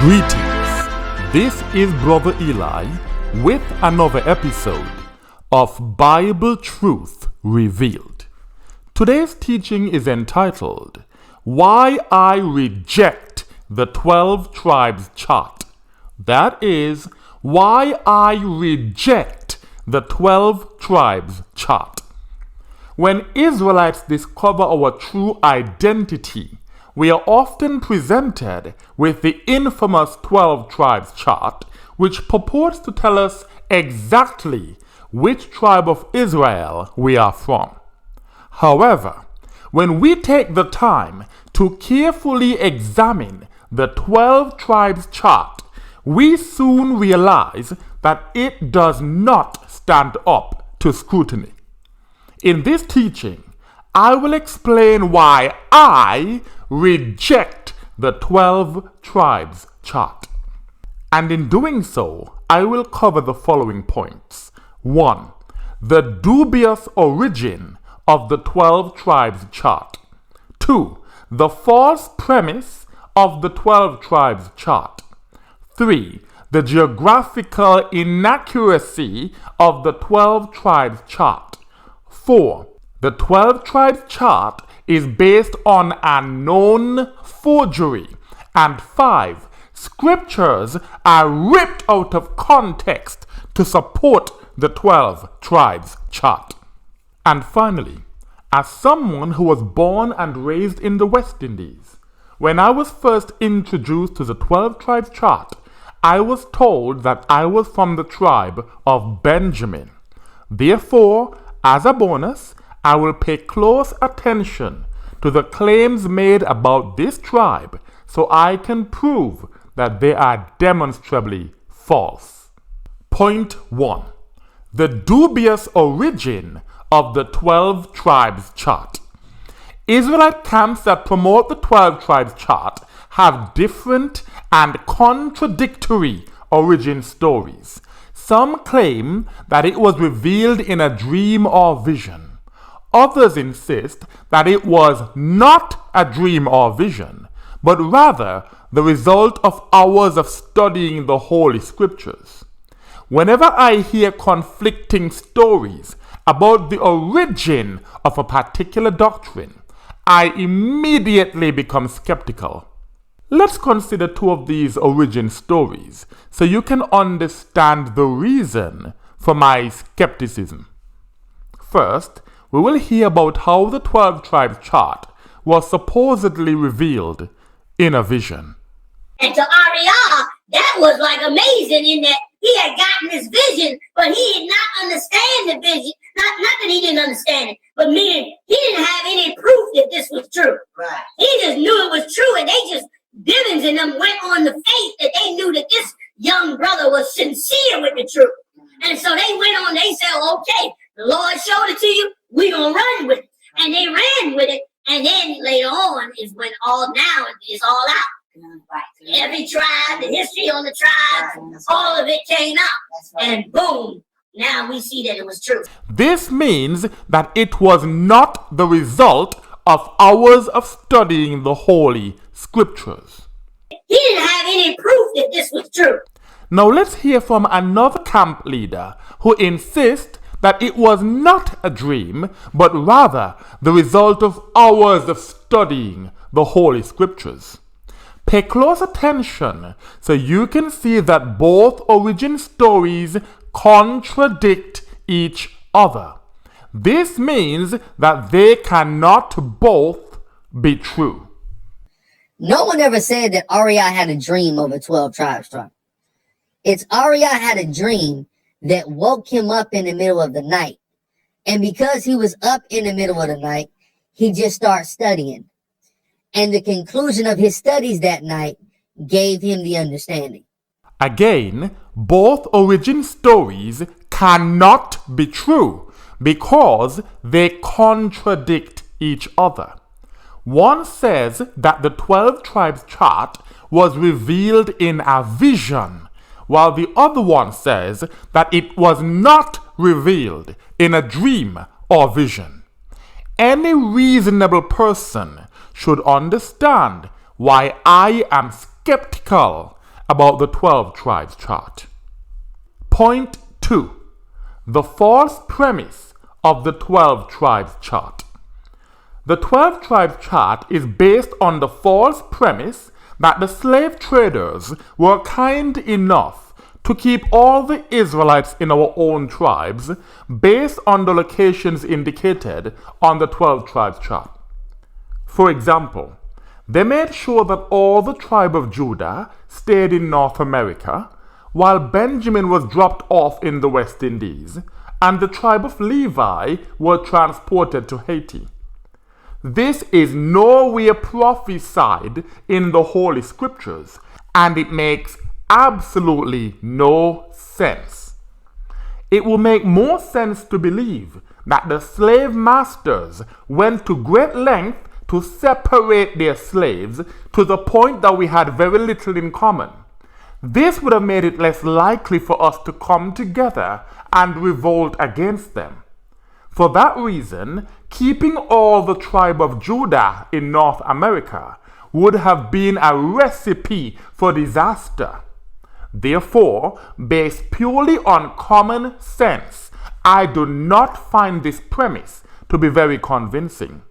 Greetings. This is Brother Eli with another episode of Bible Truth Revealed. Today's teaching is entitled, Why I Reject the 12 Tribes Chart. That is, why I reject the 12 Tribes Chart. When Israelites discover our true identity, we are often presented with the infamous 12 Tribes Chart, which purports to tell us exactly which tribe of Israel we are from. However, when we take the time to carefully examine the 12 Tribes Chart, we soon realize that it does not stand up to scrutiny. In this teaching, I will explain why I reject the 12 Tribes Chart. And in doing so, I will cover the following points. 1. The dubious origin of the 12 Tribes Chart. 2. The false premise of the 12 Tribes Chart. 3. The geographical inaccuracy of the 12 Tribes Chart. 4. The 12 Tribes Chart is based on a known forgery. And 5. Scriptures are ripped out of context to support the 12 Tribes Chart. And finally, as someone who was born and raised in the West Indies, when I was first introduced to the 12 Tribes Chart, I was told that I was from the tribe of Benjamin. Therefore, as a bonus, I will pay close attention to the claims made about this tribe so I can prove that they are demonstrably false. Point 1. The dubious origin of the 12 Tribes Chart. Israelite camps that promote the 12 Tribes Chart have different and contradictory origin stories. Some claim that it was revealed in a dream or vision. Others insist that it was not a dream or vision, but rather the result of hours of studying the Holy Scriptures. Whenever I hear conflicting stories about the origin of a particular doctrine, I immediately become skeptical. Let's consider two of these origin stories so you can understand the reason for my skepticism. First, we will hear about how the 12 Tribes Chart was supposedly revealed in a vision. And to Ariah, that was like amazing in that he had gotten this vision, but he did not understand the vision. Not that he didn't understand it, but meaning he didn't have any proof that this was true. Right. He just knew it was true, and they just, Bivens and them went on the faith that they knew that this young brother was sincere with the truth. And so they went on, they said, okay, the Lord showed it to you, we gonna run with it. And they ran with it, and then later on is when now it's all out. Right. Every tribe, the history on the tribes, right. All of it came out. Right. And boom, now we see that it was true. This means that it was not the result of hours of studying the Holy Scriptures. He didn't have any proof that this was true. Now let's hear from another camp leader who insists that it was not a dream, but rather the result of hours of studying the Holy Scriptures. Pay close attention so you can see that both origin stories contradict each other. This means that they cannot both be true. No one ever said that Ariah had a dream of a 12 tribes chart. It's Ariah had a dream that woke him up in the middle of the night. And because he was up in the middle of the night, he just started studying. And the conclusion of his studies that night gave him the understanding. Again, both origin stories cannot be true because they contradict each other. One says that the 12 Tribes Chart was revealed in a vision, while the other one says that it was not revealed in a dream or vision. Any reasonable person should understand why I am skeptical about the 12 tribes chart. Point 2. The false premise of the 12 tribes chart. The 12 tribes chart is based on the false premise that the slave traders were kind enough to keep all the Israelites in our own tribes based on the locations indicated on the 12 tribes chart. For example, they made sure that all the tribe of Judah stayed in North America, while Benjamin was dropped off in the West Indies, and the tribe of Levi were transported to Haiti. This is nowhere prophesied in the Holy Scriptures, and it makes absolutely no sense. It will make more sense to believe that the slave masters went to great length to separate their slaves to the point that we had very little in common. This would have made it less likely for us to come together and revolt against them. For that reason, keeping all the tribe of Judah in North America would have been a recipe for disaster. Therefore, based purely on common sense, I do not find this premise to be very convincing.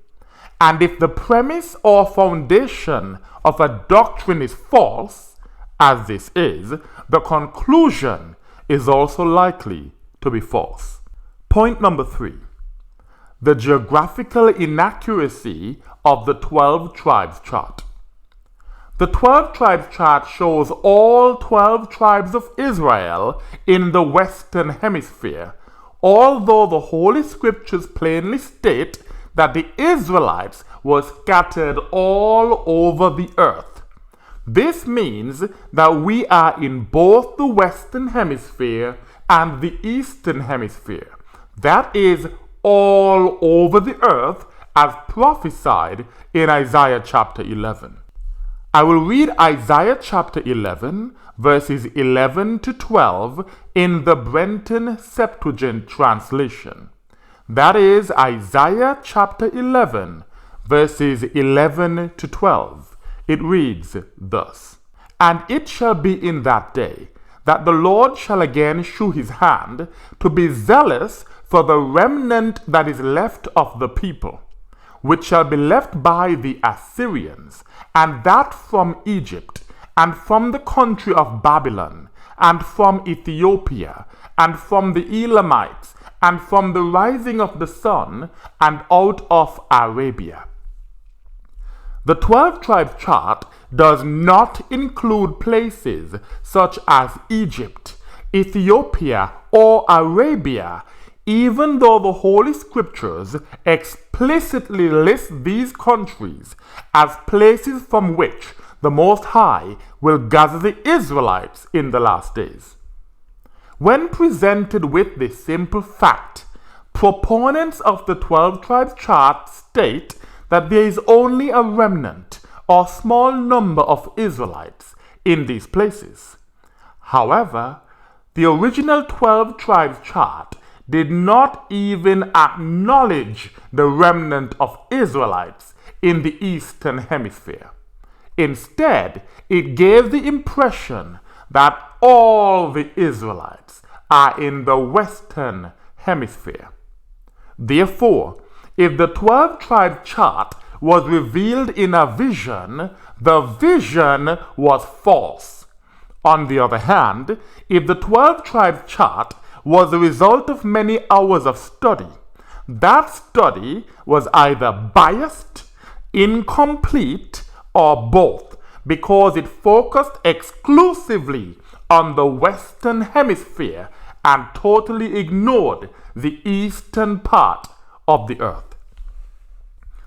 And if the premise or foundation of a doctrine is false, as this is, the conclusion is also likely to be false. Point number 3. The geographical inaccuracy of the 12 tribes chart. The 12 tribes chart shows all 12 tribes of Israel in the Western Hemisphere, although the Holy Scriptures plainly state that the Israelites were scattered all over the earth. This means that we are in both the Western Hemisphere and the Eastern Hemisphere. That is, all over the earth as prophesied in Isaiah chapter 11. I will read Isaiah chapter 11, verses 11 to 12 in the Brenton Septuagint translation. That is Isaiah chapter 11, verses 11 to 12. It reads thus: And it shall be in that day that the Lord shall again shew his hand to be zealous for the remnant that is left of the people, which shall be left by the Assyrians, and that from Egypt, and from the country of Babylon, and from Ethiopia, and from the Elamites, and from the rising of the sun, and out of Arabia. The 12 tribes chart does not include places such as Egypt, Ethiopia, or Arabia, even though the Holy Scriptures explicitly list these countries as places from which the Most High will gather the Israelites in the last days. When presented with this simple fact, proponents of the 12 tribes chart state that there is only a remnant or small number of Israelites in these places. However, the original 12 tribes chart did not even acknowledge the remnant of Israelites in the Eastern Hemisphere. Instead, it gave the impression that all the Israelites are in the Western Hemisphere. Therefore, if the 12 tribe chart was revealed in a vision, the vision was false. On the other hand, if the 12 tribe chart was the result of many hours of study, that study was either biased, incomplete, or both, because it focused exclusively on the Western Hemisphere and totally ignored the eastern part of the earth.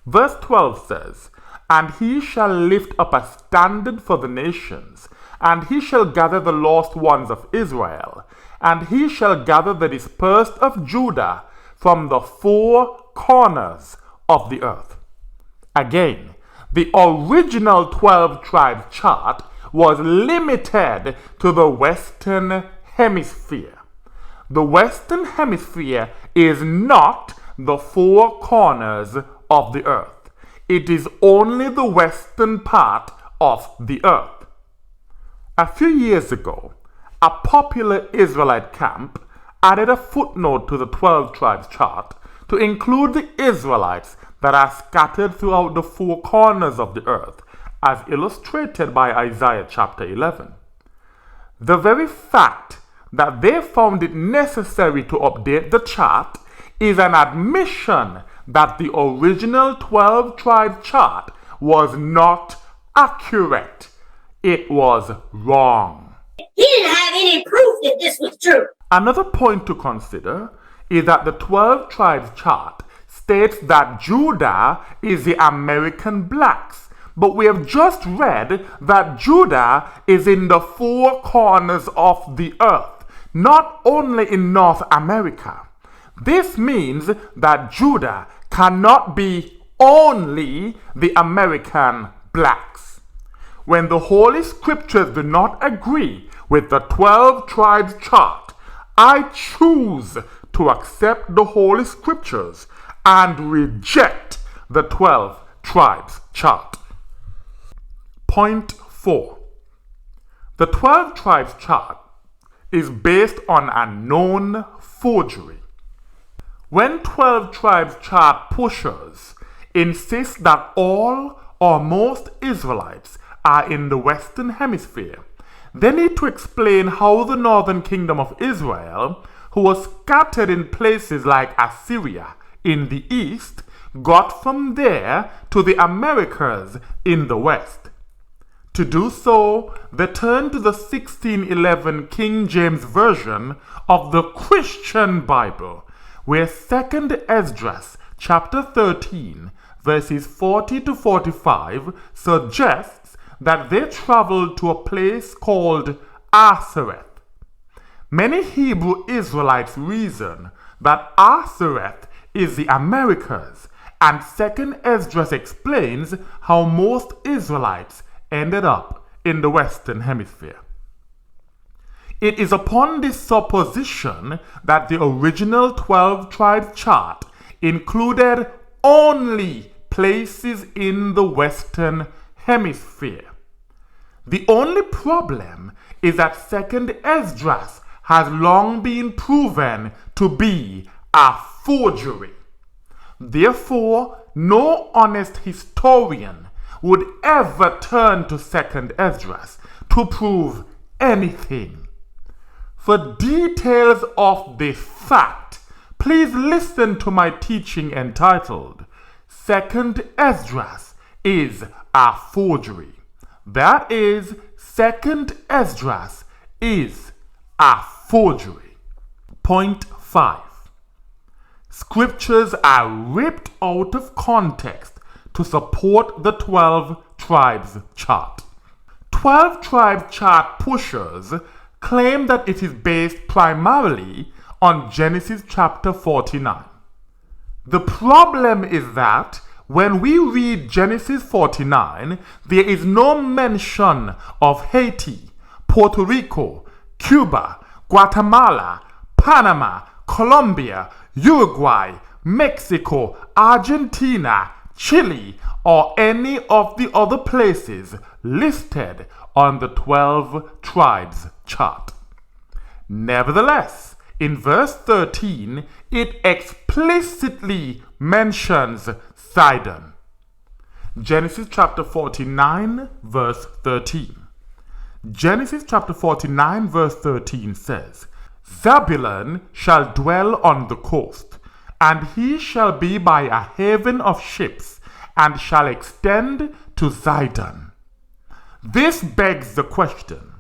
Verse 12 says, And he shall lift up a standard for the nations, and he shall gather the lost ones of Israel, and he shall gather the dispersed of Judah from the four corners of the earth. Again, the original 12 tribe chart was limited to the Western Hemisphere. The Western Hemisphere is not the four corners of the earth. It is only the western part of the earth. A few years ago, a popular Israelite camp added a footnote to the 12 tribes chart to include the Israelites that are scattered throughout the four corners of the earth, as illustrated by Isaiah chapter 11. The very fact that they found it necessary to update the chart is an admission that the original 12 tribe chart was not accurate. It was wrong. He didn't have any proof that this was true. Another point to consider is that the 12 tribes chart states that Judah is the American blacks, but we have just read that Judah is in the four corners of the earth, not only in North America. This means that Judah cannot be only the American blacks. When the Holy Scriptures do not agree with the 12 tribes chart, I choose to accept the Holy Scriptures and reject the 12 tribes chart. Point 4. The 12 tribes chart is based on a known forgery. When 12 tribes chart pushers insist that all or most Israelites are in the Western Hemisphere, they need to explain how the northern kingdom of Israel, who was scattered in places like Assyria in the east, got from there to the Americas in the west. To do so, they turn to the 1611 King James Version of the Christian Bible, where 2nd Esdras chapter 13 verses 40 to 45 suggests that they traveled to a place called Asareth. Many Hebrew Israelites reason that Asareth is the Americas, and 2nd Esdras explains how most Israelites ended up in the Western Hemisphere. It is upon this supposition that the original 12 tribe chart included only places in the Western Hemisphere. The only problem is that 2nd Esdras has long been proven to be a forgery. Therefore, no honest historian would ever turn to 2nd Esdras to prove anything. For details of this fact, please listen to my teaching entitled 2nd Esdras is a forgery. That is, 2nd Esdras is a forgery. Point 5. Scriptures are ripped out of context to support the 12 tribes chart. 12 tribe chart pushers claim that it is based primarily on Genesis chapter 49. The problem is that when we read Genesis 49, there is no mention of Haiti, Puerto Rico, Cuba, Guatemala, Panama, Colombia, Uruguay, Mexico, Argentina, Chile, or any of the other places listed on the 12 tribes chart. Nevertheless, in verse 13, it explicitly mentions Sidon. Genesis chapter 49, verse 13. Genesis chapter 49, verse 13 says, Zebulun shall dwell on the coast, and he shall be by a haven of ships, and shall extend to Sidon. This begs the question,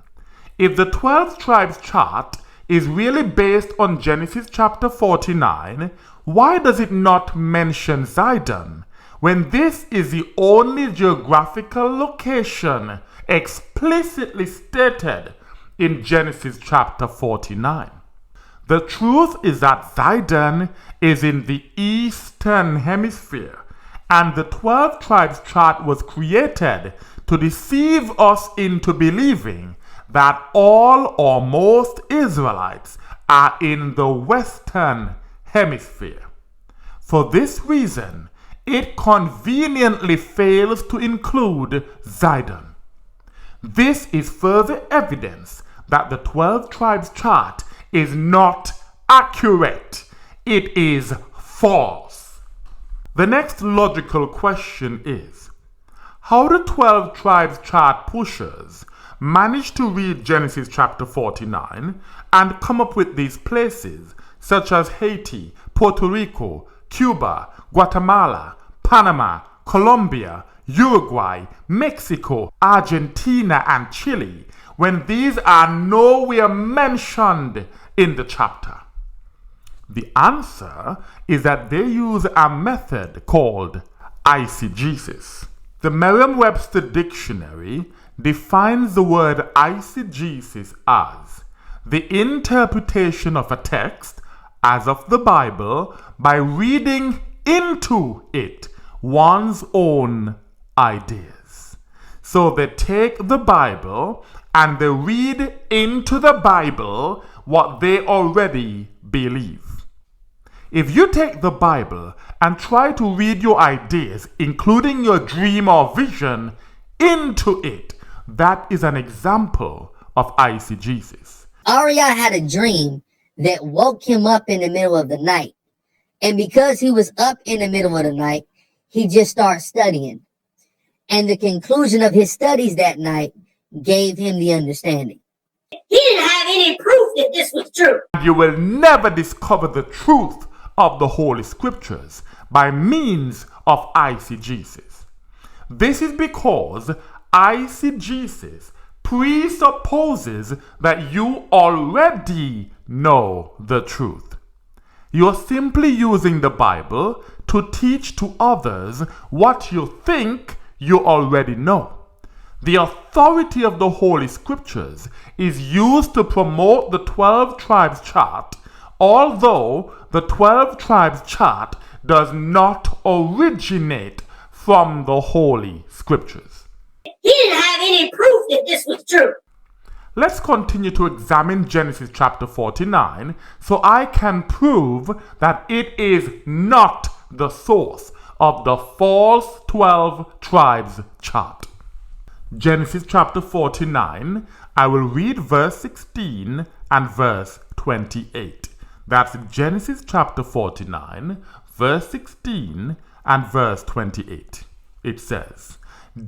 if the 12 tribes chart is really based on Genesis chapter 49, why does it not mention Sidon, when this is the only geographical location explicitly stated in Genesis chapter 49? The truth is that Sidon is in the eastern hemisphere, and the 12 tribes chart was created to deceive us into believing that all or most Israelites are in the western hemisphere. For this reason, it conveniently fails to include Sidon. This is further evidence that the 12 tribes chart is not accurate. It is false. The next logical question is, how the 12 tribes chart pushers managed to read Genesis chapter 49 and come up with these places such as Haiti, Puerto Rico, Cuba, Guatemala, Panama, Colombia, Uruguay, Mexico, Argentina, and Chile, when these are nowhere mentioned in the chapter? The answer is that they use a method called eisegesis. The Merriam-Webster dictionary defines the word eisegesis as the interpretation of a text, as of the Bible, by reading into it one's own ideas. So they take the Bible and they read into the Bible what they already believe. If you take the Bible and try to read your ideas, including your dream or vision, into it, that is an example of eisegesis. Arya had a dream that woke him up in the middle of the night. And because he was up in the middle of the night, he just started studying. And the conclusion of his studies that night gave him the understanding. He didn't have any proof that this was true. You will never discover the truth of the Holy Scriptures by means of eisegesis. This is because eisegesis presupposes that you already know the truth. You're simply using the Bible to teach to others what you think you already know. The authority of the Holy Scriptures is used to promote the 12 tribes chart, although the 12 tribes chart does not originate from the Holy Scriptures. He didn't have any proof that this was true. Let's continue to examine Genesis chapter 49 so I can prove that it is not the source of the false 12 tribes chart. Genesis chapter 49, I will read verse 16 and verse 28. That's Genesis chapter 49, verse 16 and verse 28. It says,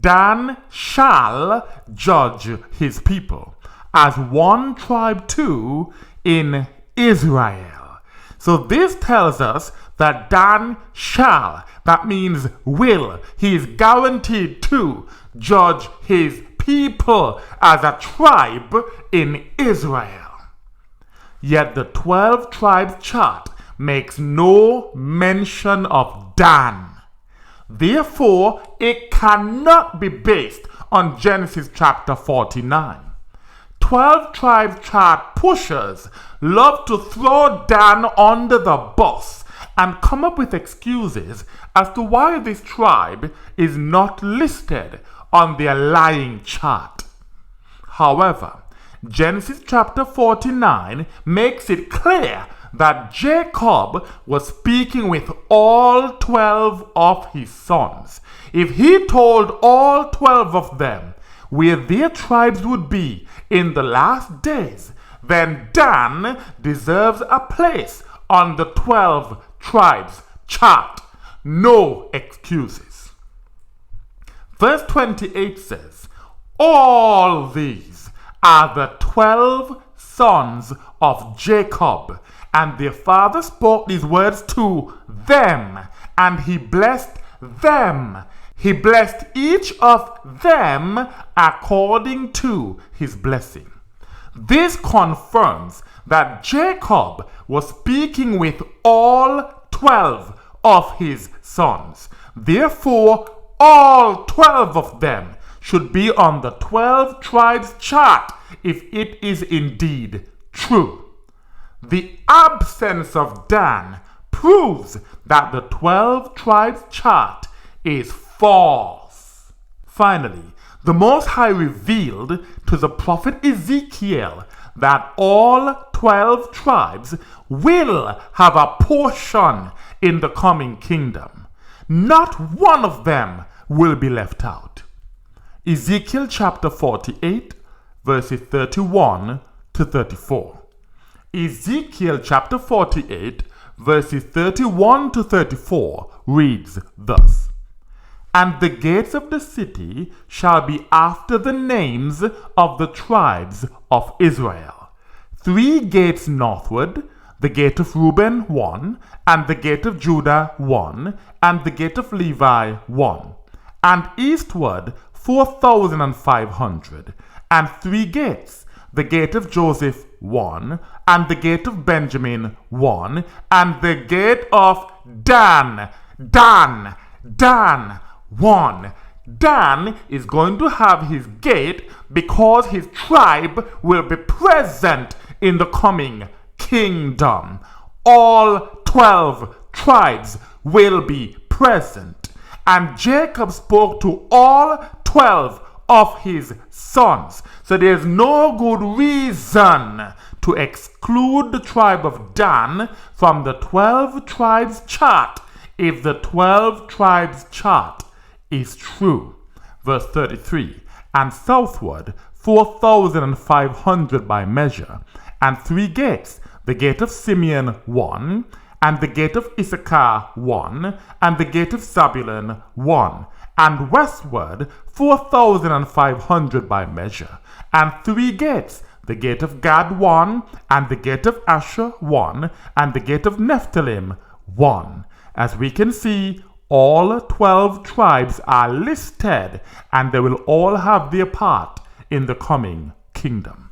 Dan shall judge his people as one tribe too in Israel. So this tells us that Dan shall, that means will, he is guaranteed to judge his people as a tribe in Israel. Yet the 12 tribes chart makes no mention of Dan. Therefore, it cannot be based on Genesis chapter 49. 12 tribes chart pushers love to throw Dan under the bus and come up with excuses as to why this tribe is not listed on their lying chart. However, Genesis chapter 49 makes it clear that Jacob was speaking with all 12 of his sons. If he told all 12 of them where their tribes would be in the last days, then Dan deserves a place on the 12 tribes chart. No excuses. Verse 28 says, all these are the 12 sons of Jacob, and their father spoke these words to them, and he blessed them. He blessed each of them according to his blessing. This confirms that Jacob was speaking with all 12 of his sons. Therefore, all 12 of them should be on the 12 tribes chart if it is indeed true. The absence of Dan proves that the 12 tribes chart is false. Finally, the Most High revealed to the prophet Ezekiel that all 12 tribes will have a portion in the coming kingdom. Not one of them will be left out. Ezekiel chapter 48, verses 31 to 34. Ezekiel chapter 48, verses 31 to 34 reads thus: And the gates of the city shall be after the names of the tribes of Israel. 3 gates northward, the gate of Reuben 1, and the gate of Judah 1, and the gate of Levi 1. And eastward 4,500, and 3 gates, the gate of Joseph 1, and the gate of Benjamin 1, and the gate of Dan 1. Dan is going to have his gate because his tribe will be present in the coming kingdom. All 12 tribes will be present. And Jacob spoke to all 12 of his sons. So there's no good reason to exclude the tribe of Dan from the 12 tribes chart if the 12 tribes chart is true. Verse 33, and southward 4,500 by measure, and 3 gates, the gate of Simeon 1, and the gate of Issachar 1, and the gate of Zabulon 1, and westward 4,500 by measure, and 3 gates, the gate of Gad 1, and the gate of Asher 1, and the gate of Nephthalim 1. As we can see, all 12 tribes are listed, and they will all have their part in the coming kingdom.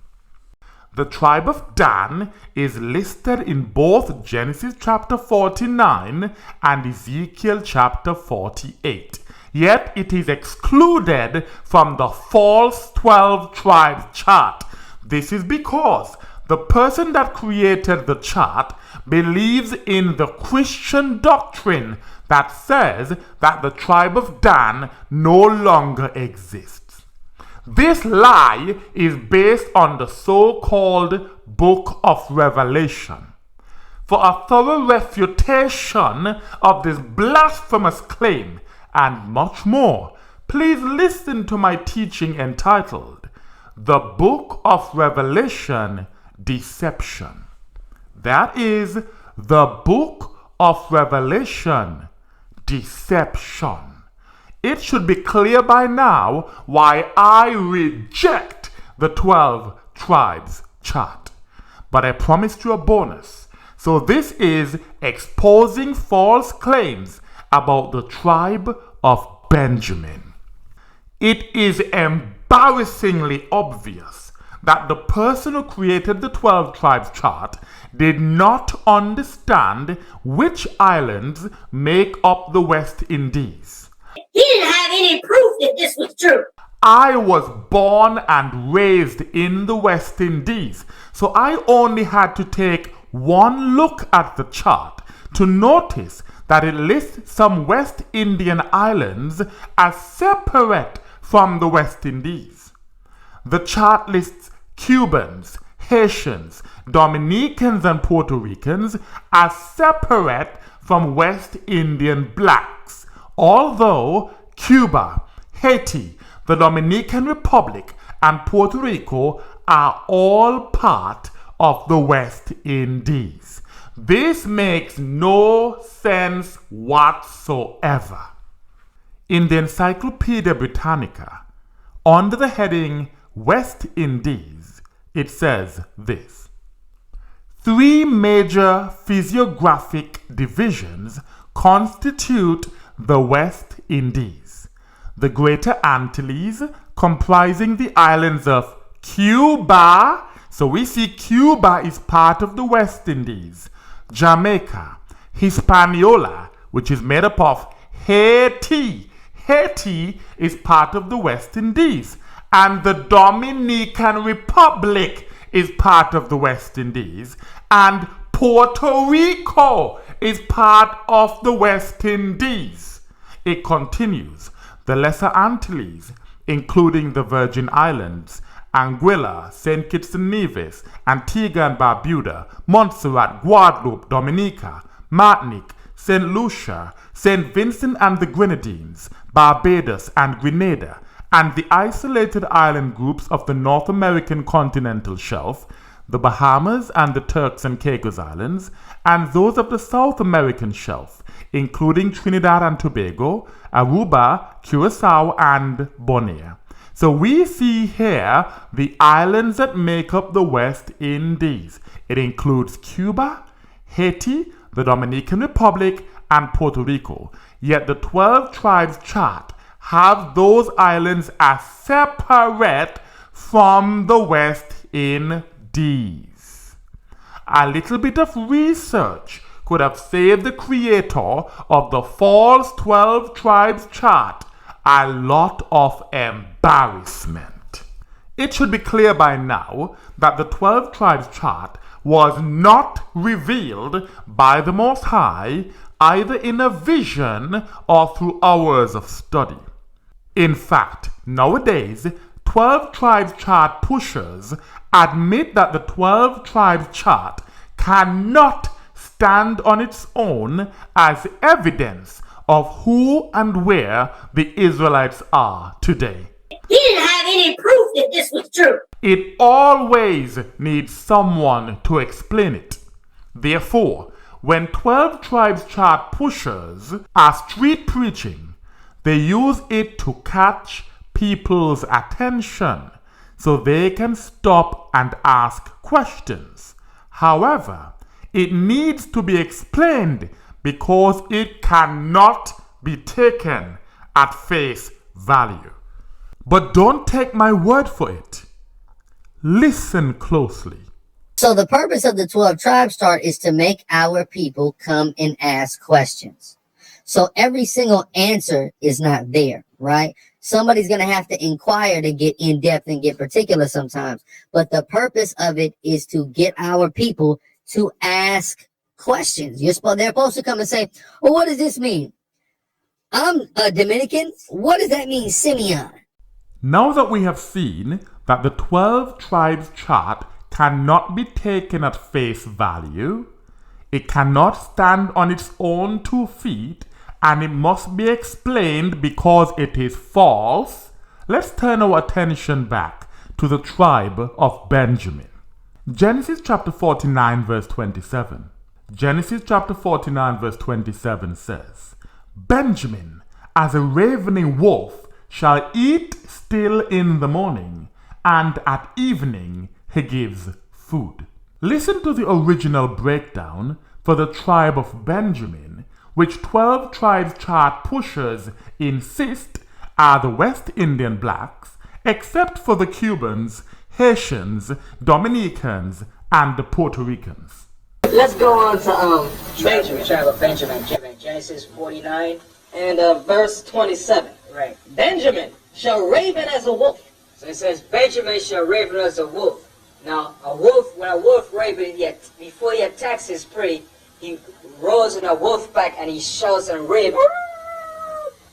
The tribe of Dan is listed in both Genesis chapter 49 and Ezekiel chapter 48. Yet it is excluded from the false 12 tribes chart. This is because the person that created the chart believes in the Christian doctrine that says that the tribe of Dan no longer exists. This lie is based on the so-called Book of Revelation. For a thorough refutation of this blasphemous claim and much more, please listen to my teaching entitled The Book of Revelation Deception. That is, the Book of Revelation Deception. It should be clear by now why I reject the 12 tribes chart. But I promised you a bonus. So this is exposing false claims about the tribe of Benjamin. It is embarrassingly obvious that the person who created the 12 tribes chart did not understand which islands make up the West Indies. He didn't have any proof that this was true. I was born and raised in the West Indies, so I only had to take one look at the chart to notice that it lists some West Indian islands as separate from the West Indies. The chart lists Cubans, Haitians, Dominicans, and Puerto Ricans as separate from West Indian blacks, although Cuba, Haiti, the Dominican Republic, and Puerto Rico are all part of the West Indies. This makes no sense whatsoever. In the Encyclopedia Britannica, under the heading West Indies, it says this: 3 major physiographic divisions constitute the West Indies. The Greater Antilles, comprising the islands of Cuba, so we see Cuba is part of the West Indies, Jamaica, Hispaniola, which is made up of Haiti. Haiti is part of the West Indies, and the Dominican Republic is part of the West Indies, and Puerto Rico is part of the West Indies. It continues, the Lesser Antilles, including the Virgin Islands, Anguilla, St. Kitts and Nevis, Antigua and Barbuda, Montserrat, Guadeloupe, Dominica, Martinique, St. Lucia, St. Vincent and the Grenadines, Barbados and Grenada, and the isolated island groups of the North American continental shelf, the Bahamas and the Turks and Caicos Islands, and those of the South American shelf, including Trinidad and Tobago, Aruba, Curacao, and Bonaire. So we see here the islands that make up the West Indies. It includes Cuba, Haiti, the Dominican Republic, and Puerto Rico. Yet the 12 tribes chart have those islands as separate from the West Indies. A little bit of research could have saved the creator of the false 12 tribes chart a lot of embarrassment. It should be clear by now that the 12 tribes chart was not revealed by the Most High either in a vision or through hours of study. In fact, nowadays, 12 tribes chart pushers admit that the 12 tribes chart cannot stand on its own as evidence of who and where the Israelites are today. He didn't have any proof that this was true. It always needs someone to explain it. Therefore, when 12 tribes chart pushers are street preaching, they use it to catch people's attention so they can stop and ask questions. However, it needs to be explained because it cannot be taken at face value. But don't take my word for it. Listen closely. So the purpose of the 12 tribes chart is to make our people come and ask questions. So every single answer is not there, right? Somebody's going to have to inquire to get in depth and get particular sometimes. But the purpose of it is to get our people to ask questions. They're supposed to come and say, well, what does this mean? I'm a Dominican. What does that mean, Simeon? Now that we have seen that the 12 tribes chart cannot be taken at face value, it cannot stand on its own 2 feet, and it must be explained because it is false, let's turn our attention back to the tribe of Benjamin. Genesis chapter 49 verse 27. Genesis chapter 49 verse 27 says, Benjamin, as a ravening wolf, shall eat still in the morning, and at evening he gives food. Listen to the original breakdown for the tribe of Benjamin, which 12 tribes chart pushers insist are the West Indian blacks, except for the Cubans, Haitians, Dominicans, and the Puerto Ricans. Let's go on to Benjamin, tribe of Benjamin, Genesis 49 and verse 27. Right. Benjamin shall raven as a wolf. So it says Benjamin shall raven as a wolf. Now a wolf, when a wolf raven, before he attacks his prey, he rolls in a wolf pack and he shouts and raves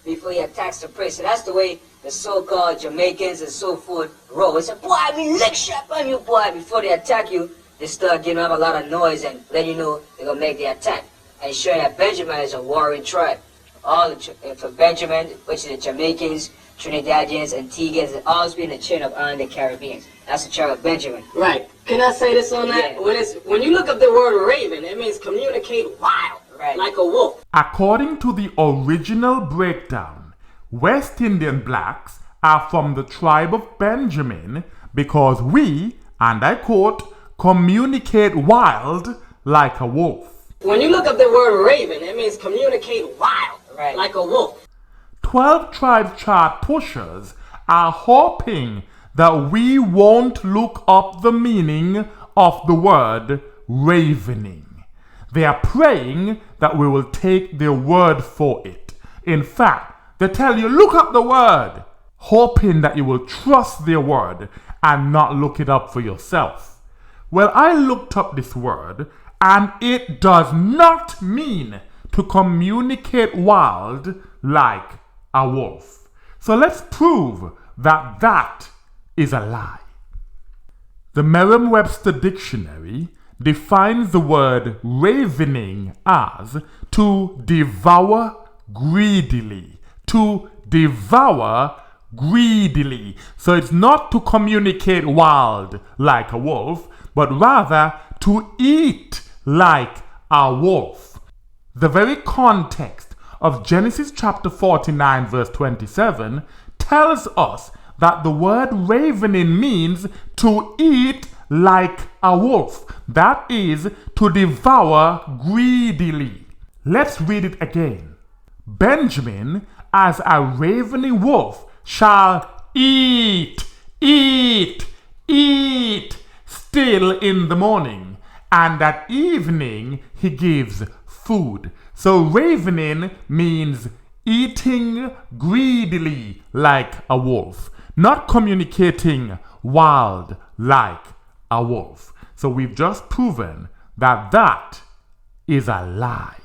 before he attacks the prey. So that's the way the so-called Jamaicans and so forth roll. It's a boy, I mean, lick shot on you, boy. Before they attack you, they start giving up a lot of noise and let you know they're going to make the attack. And showing that Benjamin is a warring tribe. For Benjamin, which is the Jamaicans, Trinidadians, Antiguans, and always been the chain of Island the Caribbeans. That's the tribe of Benjamin. Right. Can I say this on that? Yeah. When you look up the word raven, it means communicate wild, right, like a wolf. According to the original breakdown, West Indian blacks are from the tribe of Benjamin because we, and I quote, communicate wild like a wolf. When you look up the word raven, it means communicate wild, right, like a wolf. 12 tribe chart pushers are hoping that we won't look up the meaning of the word ravening. They are praying that we will take their word for it. In fact, they tell you, look up the word, hoping that you will trust their word and not look it up for yourself. Well, I looked up this word, and it does not mean to communicate wild like a wolf. So let's prove that that is a lie. The Merriam-Webster dictionary defines the word ravening as to devour greedily. To devour greedily. So it's not to communicate wild like a wolf, but rather to eat like a wolf. The very context of Genesis chapter 49 verse 27 tells us that the word ravening means to eat like a wolf. That is, to devour greedily. Let's read it again. Benjamin, as a ravening wolf, shall eat still in the morning, and at evening he gives food. So ravening means eating greedily like a wolf, not communicating wild like a wolf. So we've just proven that that is a lie.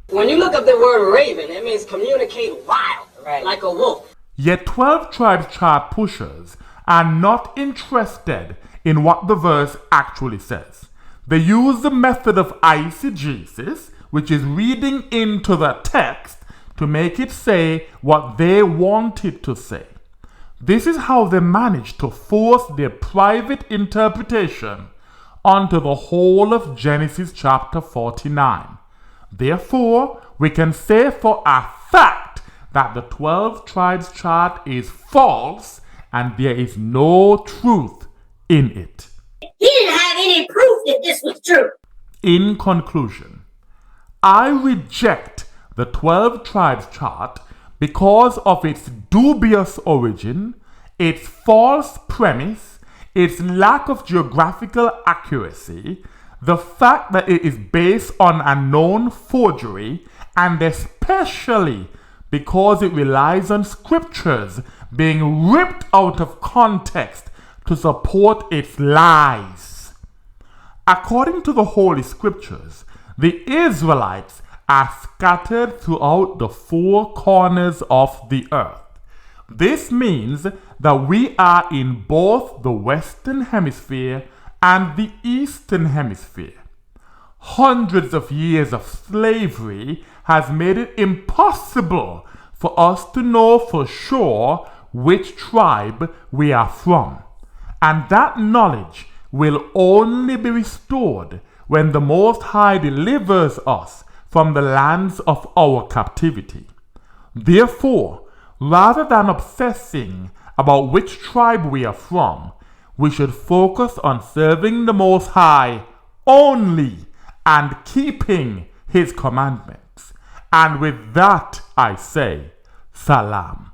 When you look up the word raven, it means communicate wild, like a wolf. Yet 12 tribes chart pushers are not interested in what the verse actually says. They use the method of eisegesis, which is reading into the text to make it say what they want it to say. This is how they manage to force their private interpretation onto the whole of Genesis chapter 49. Therefore, we can say for a fact that the 12 tribes chart is false and there is no truth in it. He didn't have any proof that this was true. In conclusion, I reject the 12 tribes chart because of its dubious origin, its false premise, its lack of geographical accuracy, the fact that it is based on a known forgery, and especially because it relies on scriptures being ripped out of context to support its lies. According to the Holy Scriptures, the Israelites are scattered throughout the four corners of the earth. This means that we are in both the Western Hemisphere and the Eastern Hemisphere. Hundreds of years of slavery has made it impossible for us to know for sure which tribe we are from. And that knowledge will only be restored when the Most High delivers us from the lands of our captivity. Therefore, rather than obsessing about which tribe we are from, we should focus on serving the Most High only and keeping His commandments. And with that I say, Salam.